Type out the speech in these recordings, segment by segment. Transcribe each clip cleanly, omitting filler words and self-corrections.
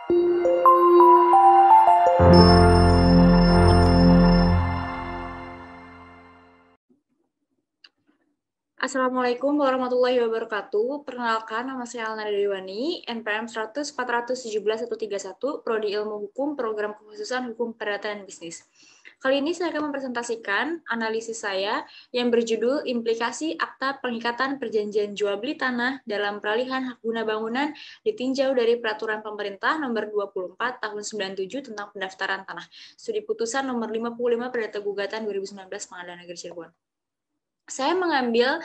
Assalamualaikum warahmatullahi wabarakatuh. Perkenalkan, nama saya Alna Dewani, NPM 100417131, Prodi Ilmu Hukum, Program Kekhususan Hukum Perdata dan Bisnis. Kali ini saya akan mempresentasikan analisis saya yang berjudul Implikasi Akta Pengikatan Perjanjian Jual Beli Tanah dalam Peralihan Hak Guna Bangunan ditinjau dari Peraturan Pemerintah Nomor 24 Tahun 97 tentang Pendaftaran Tanah. Studi Putusan Nomor 55 Perdata Gugatan 2019 Pengadilan Negeri Cirebon. Saya mengambil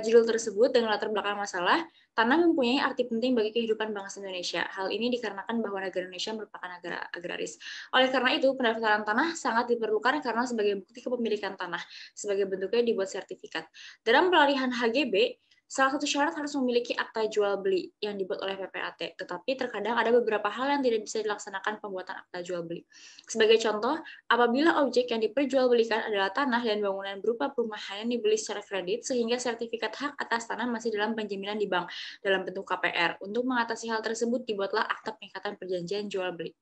judul tersebut dengan latar belakang masalah tanah mempunyai arti penting bagi kehidupan bangsa Indonesia. Hal ini dikarenakan bahwa negara Indonesia merupakan negara agraris. Oleh karena itu, pendaftaran tanah sangat diperlukan karena sebagai bukti kepemilikan tanah, sebagai bentuknya dibuat sertifikat. Dalam peralihan HGB, salah satu syarat harus memiliki akta jual beli yang dibuat oleh PPAT, tetapi terkadang ada beberapa hal yang tidak bisa dilaksanakan pembuatan akta jual beli. Sebagai contoh, apabila objek yang diperjualbelikan adalah tanah dan bangunan berupa perumahan yang dibeli secara kredit, sehingga sertifikat hak atas tanah masih dalam penjaminan di bank dalam bentuk KPR. Untuk mengatasi hal tersebut, dibuatlah akta pengikatan perjanjian jual beli.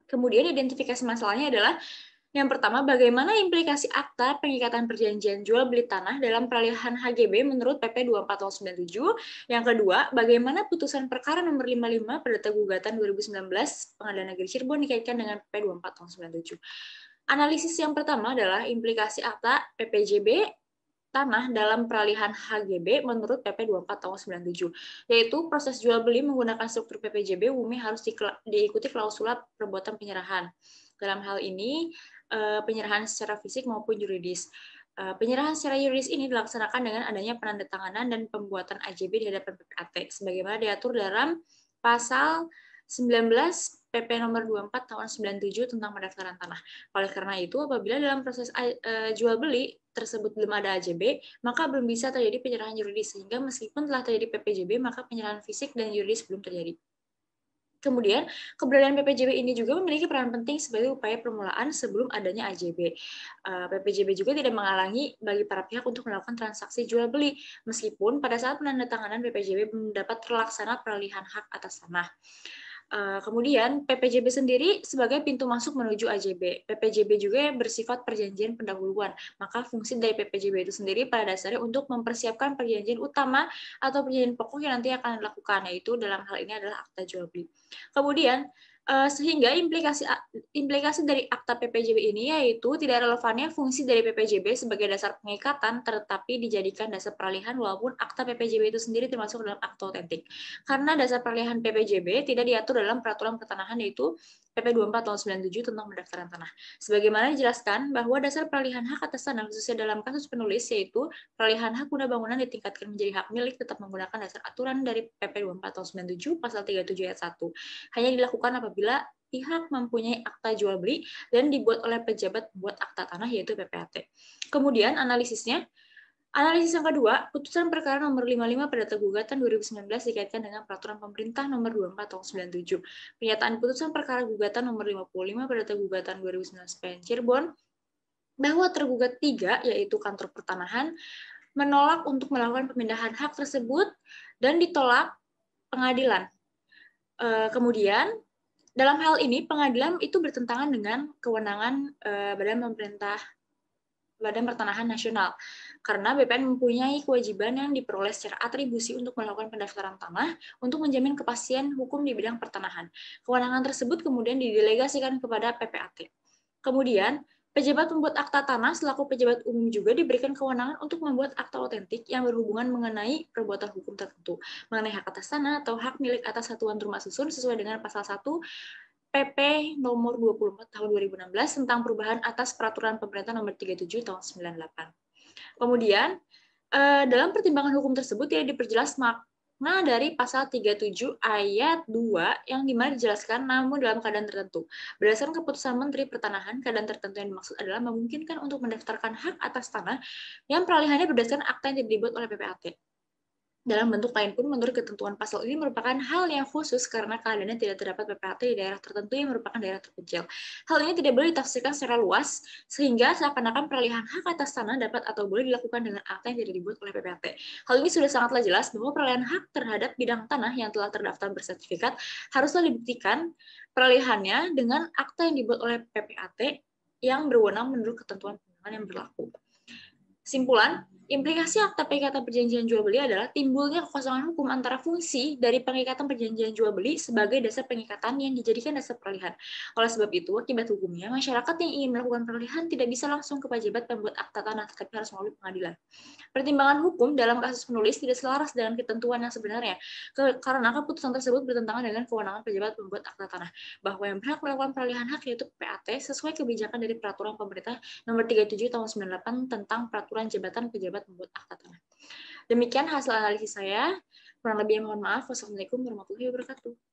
Kemudian identifikasi masalahnya adalah yang pertama, bagaimana implikasi akta pengikatan perjanjian jual beli tanah dalam peralihan HGB menurut PP 24 tahun 97. Yang kedua, bagaimana putusan perkara nomor 55 Perdata Gugatan 2019 Pengadilan Negeri Cirebon dikaitkan dengan PP 24 tahun 97. Analisis yang pertama adalah implikasi akta PPJB tanah dalam peralihan HGB menurut PP 24 tahun 97, yaitu proses jual beli menggunakan struktur PPJB umumnya harus diikuti klausula perbuatan penyerahan. Dalam hal ini, penyerahan secara fisik maupun yuridis. Penyerahan secara yuridis ini dilaksanakan dengan adanya penandatanganan dan pembuatan AJB di hadapan PPAT, sebagaimana diatur dalam pasal 19 PP nomor 24 tahun 97 tentang pendaftaran tanah. Oleh karena itu, apabila dalam proses jual beli tersebut belum ada AJB, maka belum bisa terjadi penyerahan yuridis, sehingga meskipun telah terjadi PPJB, maka penyerahan fisik dan yuridis belum terjadi. Kemudian, keberadaan PPJB ini juga memiliki peran penting sebagai upaya permulaan sebelum adanya AJB. PPJB juga tidak menghalangi bagi para pihak untuk melakukan transaksi jual beli, meskipun pada saat penandatanganan PPJB belum dapat terlaksana peralihan hak atas tanah. Kemudian PPJB sendiri sebagai pintu masuk menuju AJB. PPJB juga bersifat perjanjian pendahuluan. Maka fungsi dari PPJB itu sendiri pada dasarnya untuk mempersiapkan perjanjian utama atau perjanjian pokok yang nanti akan dilakukan, yaitu dalam hal ini adalah akta jual beli. Kemudian sehingga implikasi dari akta PPJB ini yaitu tidak relevannya fungsi dari PPJB sebagai dasar pengikatan, tetapi dijadikan dasar peralihan walaupun akta PPJB itu sendiri termasuk dalam akta otentik. Karena dasar peralihan PPJB tidak diatur dalam peraturan pertanahan yaitu PP 24 tahun 97 tentang pendaftaran tanah. Sebagaimana dijelaskan bahwa dasar peralihan hak atas tanah khususnya dalam kasus penulis yaitu peralihan hak guna bangunan ditingkatkan menjadi hak milik tetap menggunakan dasar aturan dari PP 24 tahun 97 pasal 37 ayat 1. Hanya dilakukan apabila pihak mempunyai akta jual beli dan dibuat oleh pejabat pembuat akta tanah yaitu PPAT. Kemudian analisis yang kedua, putusan perkara nomor 55 Perdata Gugatan 2019 dikaitkan dengan peraturan pemerintah nomor 24 tahun 97. Pernyataan putusan perkara gugatan nomor 55 Perdata Gugatan 2019 PN Cirebon bahwa tergugat 3 yaitu kantor pertanahan menolak untuk melakukan pemindahan hak tersebut dan ditolak pengadilan. Kemudian dalam hal ini pengadilan itu bertentangan dengan kewenangan Badan Pertanahan Nasional, karena BPN mempunyai kewajiban yang diperoleh secara atribusi untuk melakukan pendaftaran tanah untuk menjamin kepastian hukum di bidang pertanahan. Kewenangan tersebut kemudian didelegasikan kepada PPAT. Kemudian, pejabat pembuat akta tanah selaku pejabat umum juga diberikan kewenangan untuk membuat akta otentik yang berhubungan mengenai perbuatan hukum tertentu, mengenai hak atas tanah atau hak milik atas satuan rumah susun sesuai dengan pasal 1 PP nomor 24 tahun 2016 tentang perubahan atas peraturan pemerintah nomor 37 tahun 98. Kemudian, dalam pertimbangan hukum tersebut tidak diperjelas makna dari pasal 37 ayat 2 yang dimana dijelaskan namun dalam keadaan tertentu. Berdasarkan keputusan Menteri Pertanahan, keadaan tertentu yang dimaksud adalah memungkinkan untuk mendaftarkan hak atas tanah yang peralihannya berdasarkan akta yang dibuat oleh PPAT. Dalam bentuk lain pun, menurut ketentuan pasal ini merupakan hal yang khusus karena keadaannya tidak terdapat PPAT di daerah tertentu yang merupakan daerah terpencil. Hal ini tidak boleh ditafsirkan secara luas, sehingga seakan-akan peralihan hak atas tanah dapat atau boleh dilakukan dengan akta yang tidak dibuat oleh PPAT. Hal ini sudah sangatlah jelas bahwa peralihan hak terhadap bidang tanah yang telah terdaftar bersertifikat haruslah dibuktikan peralihannya dengan akta yang dibuat oleh PPAT yang berwenang menurut ketentuan perundangan yang berlaku. Simpulan, implikasi akta pengikatan perjanjian jual beli adalah timbulnya kekosongan hukum antara fungsi dari pengikatan perjanjian jual beli sebagai dasar pengikatan yang dijadikan dasar peralihan. Oleh sebab itu, akibat hukumnya, masyarakat yang ingin melakukan peralihan tidak bisa langsung ke pejabat pembuat akta tanah, tetapi harus melalui pengadilan. Pertimbangan hukum dalam kasus penulis tidak selaras dengan ketentuan yang sebenarnya, karena keputusan tersebut bertentangan dengan kewenangan pejabat pembuat akta tanah, bahwa yang berhak melakukan peralihan hak yaitu PPAT sesuai kebijakan dari Peraturan Pemerintah Nomor 37 Tahun 98 tentang Peraturan Jabatan Pejabat Pembuat Akta Tanah. Demikian hasil analisis saya. Kurang lebih mohon maaf. Wassalamualaikum warahmatullahi wabarakatuh.